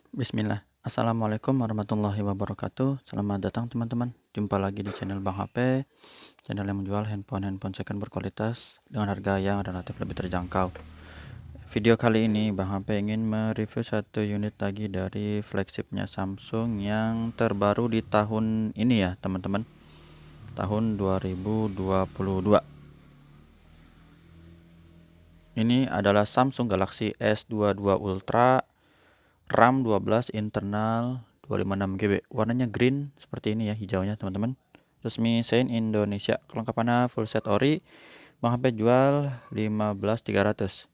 Bismillah. Assalamualaikum warahmatullahi wabarakatuh. Selamat datang teman-teman. Jumpa lagi di channel Bang HP, channel yang menjual handphone second berkualitas dengan harga yang relatif lebih terjangkau. Video kali ini Bang HP ingin mereview satu unit lagi dari flagshipnya Samsung yang terbaru di tahun ini ya teman-teman. Tahun 2022. Ini adalah Samsung Galaxy S22 Ultra, RAM 12, internal 256 GB. Warnanya green seperti ini ya, hijaunya teman-teman. Resmi Sein Indonesia. Kelengkapannya full set ori. Bang HP jual 15.300.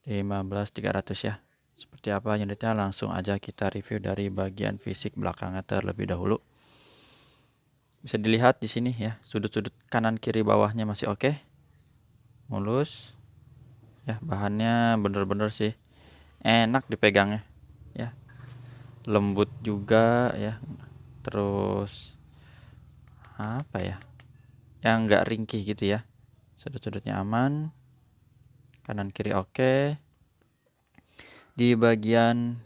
15.300 ya. Seperti apa unitnya, langsung aja kita review dari bagian fisik belakangnya terlebih dahulu. Bisa dilihat di sini ya, sudut-sudut kanan kiri bawahnya masih oke. Mulus. Ya, bahannya bener-bener sih enak dipegangnya ya, lembut juga ya, terus apa ya, yang enggak ringkih gitu ya. Sudut-sudutnya aman, kanan kiri oke. Di bagian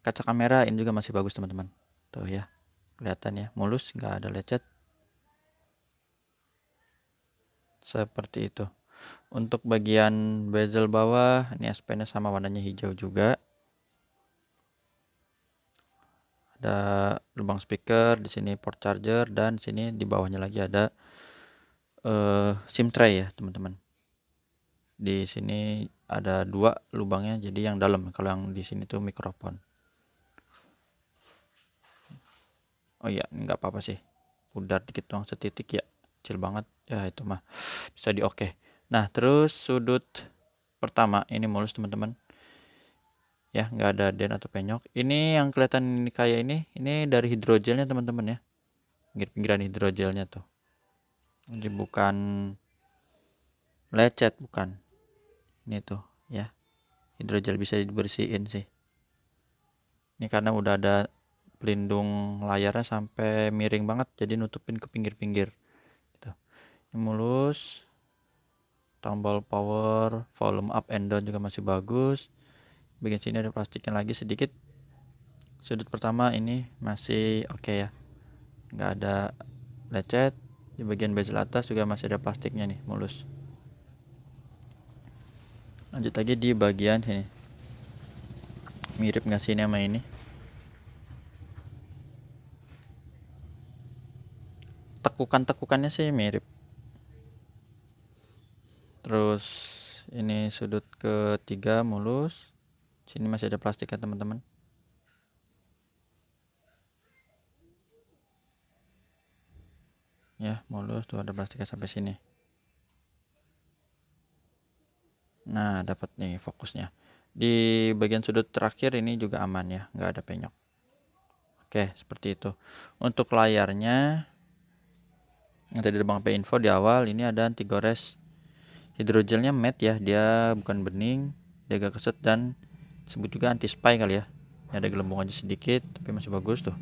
kaca kamera ini juga masih bagus teman-teman, tuh ya, kelihatan ya, mulus, nggak ada lecet seperti itu. Untuk bagian bezel bawah ini S Pen-nya sama, warnanya hijau juga. Ada lubang speaker, di sini port charger, dan sini di bawahnya lagi ada SIM tray ya teman-teman. Di sini ada dua lubangnya, jadi yang dalam, kalau yang di sini tuh mikrofon. Oh iya, nggak apa-apa sih, pudar dikit doang setitik ya, kecil banget ya, itu mah bisa di oke. Nah terus sudut pertama ini mulus teman-teman ya, nggak ada dent atau penyok. Ini yang kelihatan ini kayak ini dari hidrogelnya teman-teman ya, pinggir-pinggiran hidrogelnya tuh, jadi bukan lecet, bukan. Ini tuh ya, hidrogel bisa dibersihin sih. Ini karena udah ada pelindung layarnya sampai miring banget, jadi nutupin ke pinggir-pinggir gitu. Ini mulus. Tombol power, volume up and down juga masih bagus. Bagian sini ada plastiknya lagi sedikit. Sudut pertama ini masih oke ya, nggak ada lecet. Di bagian bezel atas juga masih ada plastiknya nih, mulus. Lanjut lagi di bagian sini, mirip nggak sih ini sama ini? Tekukan-tekukannya sih mirip. Terus ini sudut ketiga mulus. Sini masih ada plastiknya teman-teman. Ya, mulus tuh, ada plastiknya sampai sini. Nah, dapat nih fokusnya. Di bagian sudut terakhir ini juga aman ya, nggak ada penyok. Oke, seperti itu. Untuk layarnya, yang tadi Bang P info di awal, ini ada anti gores. Hidrogelnya matte ya, dia bukan bening, dia agak keset, dan disebut juga anti spy kali ya. Ini ada gelembung aja sedikit, tapi masih bagus tuh.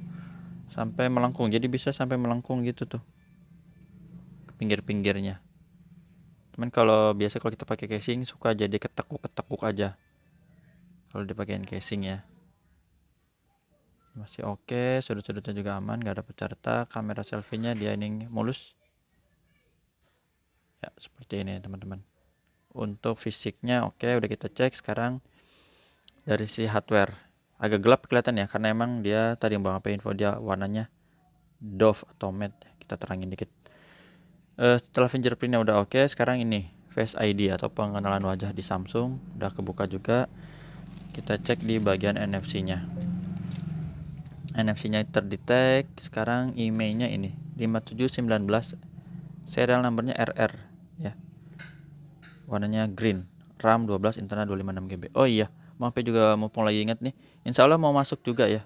Sampai melengkung, jadi bisa sampai melengkung gitu tuh ke pinggir-pinggirnya. Cuman kalau biasa kalau kita pakai casing suka jadi ketekuk-ketekuk aja kalau dipakein casing ya. Masih oke, sudut-sudutnya juga aman, nggak ada pecah retak. Kamera selfie-nya dia ini mulus ya, seperti ini teman-teman. Untuk fisiknya oke, udah kita cek. Sekarang dari si hardware, agak gelap kelihatan ya, karena emang dia tadi yang Bang apa info, dia warnanya doff atau matte. Kita terangin dikit. Setelah fingerprintnya udah oke, sekarang ini Face ID atau pengenalan wajah di Samsung udah kebuka juga. Kita cek di bagian NFC-nya. NFC-nya terdetek. Sekarang IMEI-nya ini 5719, serial numbernya RR ya. Warnanya green, RAM 12, internal 256 GB. Oh iya, Bang P juga mumpung lagi ingat nih, insya Allah mau masuk juga ya,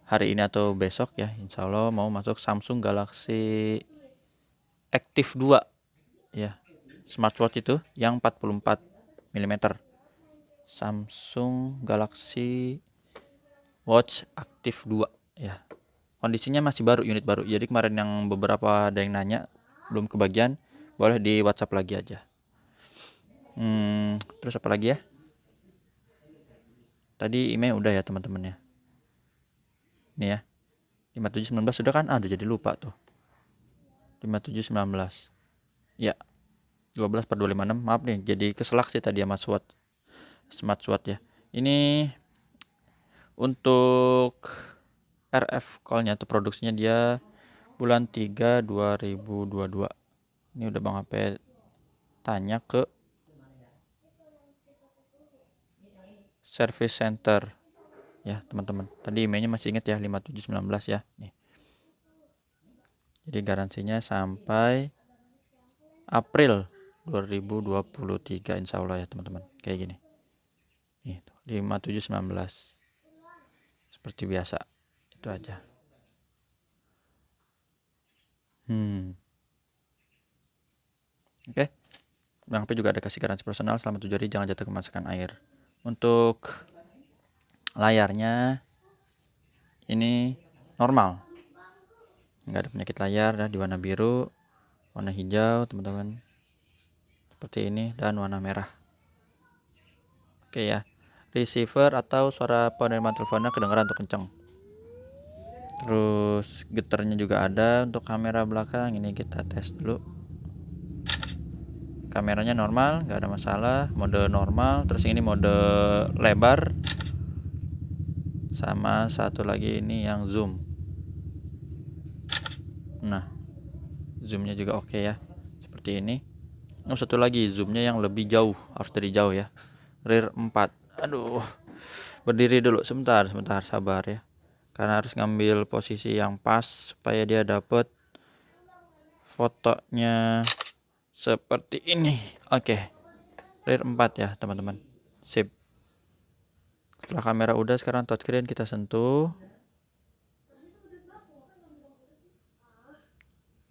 hari ini atau besok ya, insya Allah mau masuk Samsung Galaxy Active 2 ya, smartwatch itu yang 44 mm. Samsung Galaxy Watch Active 2 ya. Kondisinya masih baru, unit baru. Jadi kemarin yang beberapa ada yang nanya belum kebagian, boleh di WhatsApp lagi aja. Terus apa lagi ya? Tadi email udah ya teman-teman ya. Ini ya. 5719 sudah kan? Aduh jadi lupa tuh. 5719. Ya. 12/256. Maaf nih, jadi keselak sih tadi sama Smart SWOT ya. Ini untuk RF call-nya atau produksinya dia bulan 3 2022. Ini udah Bang HP tanya ke service center ya teman-teman. Tadi emailnya masih ingat ya 5719 ya. Nih. Jadi garansinya sampai April 2023 insya Allah ya teman-teman. Kayak gini. Nih 5719. Seperti biasa. Itu aja. Oke. Bang HP juga ada kasih garansi personal selama 7 hari, jangan jatuh kemasukan air. Untuk layarnya ini normal, nggak ada penyakit layar, di warna biru, warna hijau teman-teman, seperti ini, dan warna merah. Oke ya. Receiver atau suara penerimaan teleponnya kedengaran untuk kenceng. Terus getarnya juga ada. Untuk kamera belakang ini kita tes dulu. Kameranya normal, nggak ada masalah, mode normal. Terus ini mode lebar, sama satu lagi ini yang zoom. Nah, zoomnya juga oke ya, seperti ini. Satu lagi zoomnya yang lebih jauh, harus dari jauh ya. Rear 4. Aduh, berdiri dulu sebentar, sabar ya, karena harus ngambil posisi yang pas supaya dia dapat fotonya seperti ini. Oke. Rear 4 ya teman-teman. Sip. Setelah kamera udah, sekarang touchscreen kita sentuh.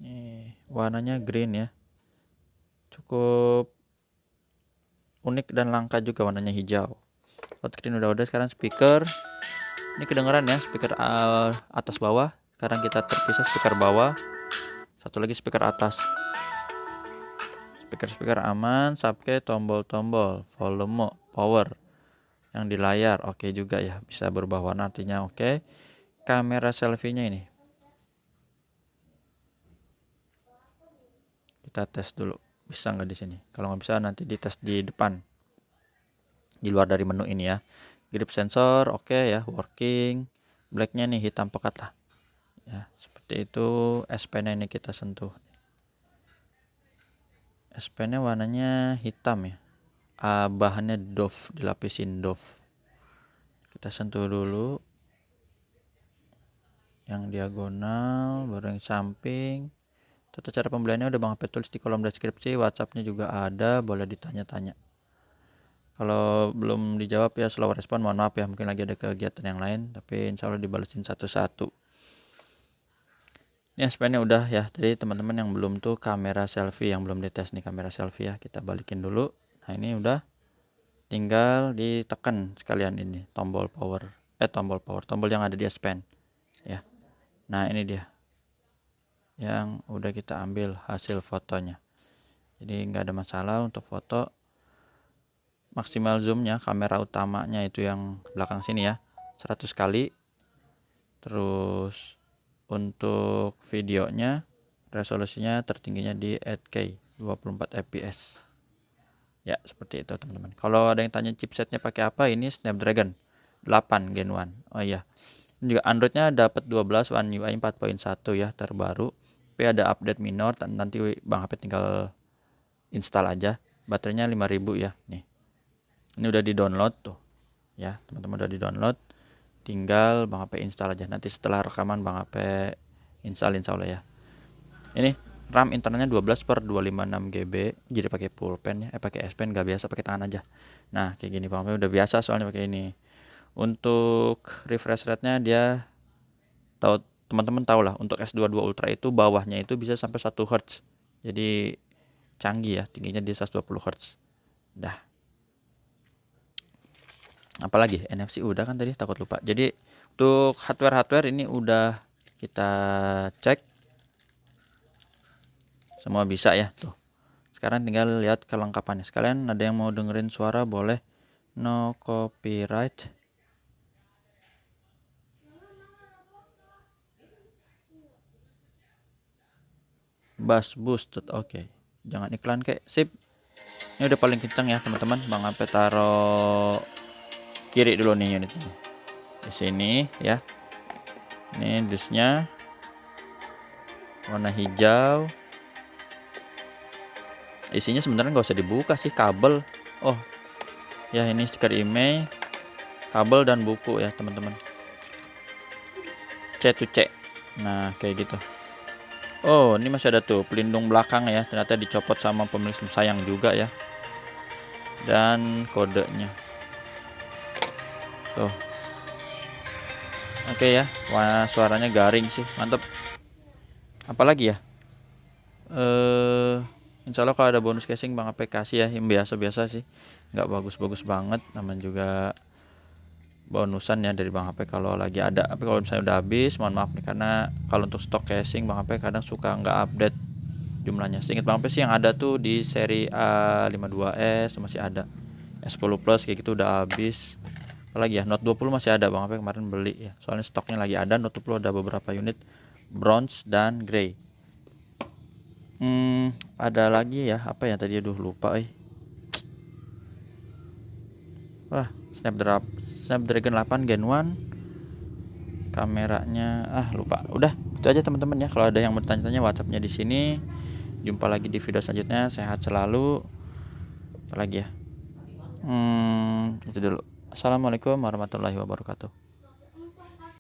Nih, warnanya green ya. Cukup unik dan langka juga warnanya hijau. Touchscreen udah, sekarang speaker. Ini kedengeran ya, speaker atas bawah. Sekarang kita terpisah speaker bawah. Satu lagi speaker atas. Speaker aman, subke, tombol-tombol, volume, power. Yang di layar oke juga ya, bisa berubah warna artinya oke. Kamera selfie-nya ini. Kita tes dulu, bisa nggak di sini? Kalau nggak bisa nanti dites di depan. Di luar dari menu ini ya. Grip sensor oke ya, working. Blacknya nih hitam pekat lah. Ya, seperti itu. S Pen-nya ini kita sentuh. S Pen-nya warnanya hitam ya. Bahannya doff, dilapisin doff. Kita sentuh dulu yang diagonal, baru yang samping. Tata cara pembeliannya udah Bang HP tulis di kolom deskripsi. WhatsApp-nya juga ada, boleh ditanya-tanya. Kalau belum dijawab ya slow respon, mohon maaf ya, mungkin lagi ada kegiatan yang lain, tapi insya Allah dibalesin satu-satu. Ini S-Pen-nya udah ya. Jadi teman-teman yang belum tuh kamera selfie, yang belum dites nih kamera selfie ya, kita balikin dulu. Nah ini udah, tinggal ditekan sekalian ini tombol power, tombol yang ada di S-Pen ya. Nah ini dia yang udah kita ambil hasil fotonya. Jadi nggak ada masalah untuk foto. Maksimal zoomnya, kamera utamanya itu yang belakang sini ya, 100 kali. Terus untuk videonya resolusinya tertingginya di 8K 24 fps ya, seperti itu teman-teman. Kalau ada yang tanya chipsetnya pakai apa, ini Snapdragon 8 Gen 1. Oh iya, ini juga Androidnya dapat 12 One UI 4.1 ya, terbaru. Tapi ada update minor, nanti Bang HP tinggal install aja. Baterainya 5000 ya. Nih, ini udah di download tuh ya teman-teman, udah di download, tinggal Bang HP install aja. Nanti setelah rekaman Bang HP install insya Allah ya. Ini RAM internalnya 12/256 GB, jadi pakai pulpen ya, pakai S Pen, nggak biasa pakai tangan aja. Nah kayak gini Bang HP udah biasa soalnya pakai ini. Untuk refresh rate-nya dia teman-teman tahu lah, untuk S22 Ultra itu bawahnya itu bisa sampai 1 Hz. Jadi canggih ya, tingginya di 120 Hz. Dah. Apalagi NFC udah kan tadi, takut lupa. Jadi untuk hardware ini udah kita cek semua bisa ya tuh. Sekarang tinggal lihat kelengkapannya. Sekalian ada yang mau dengerin suara boleh, no copyright. Bass boosted. Oke. Jangan iklan kek. Sip. Ini udah paling kencang ya teman-teman. Bang Ape taruh kiri dulu nih unitnya. Di sini ya. Ini dusnya warna hijau. Isinya sebenarnya nggak usah dibuka sih, kabel. Oh ya, ini stiker IMEI, kabel dan buku ya teman-teman. C to C. Nah kayak gitu. Oh ini masih ada tuh pelindung belakang ya, ternyata dicopot sama pemilik sayang juga ya. Dan kodenya tuh. Oke ya, wah suaranya garing sih, mantep. Apalagi ya, insya Allah kalau ada bonus casing Bang Ape kasih ya, yang biasa-biasa sih, nggak bagus-bagus banget, namanya juga bonusan ya dari Bang Ape kalau lagi ada. Tapi kalau misalnya udah habis, mohon maaf nih, karena kalau untuk stok casing Bang Ape kadang suka nggak update jumlahnya. Seingat Bang Ape sih yang ada tuh di seri A52S tuh masih ada, S10 Plus kayak gitu udah habis. Apalagi ya, Note 20 masih ada, Bang Ape kemarin beli ya, soalnya stoknya lagi ada. Note 20 ada beberapa unit bronze dan grey. Ada lagi ya, apa ya tadi, aduh lupa wah, Snapdragon 8 Gen 1, kameranya lupa. Udah itu aja teman-teman ya. Kalau ada yang mau tanya-tanya, WhatsAppnya di sini. Jumpa lagi di video selanjutnya, sehat selalu. Apalagi ya, itu dulu. Assalamualaikum warahmatullahi wabarakatuh.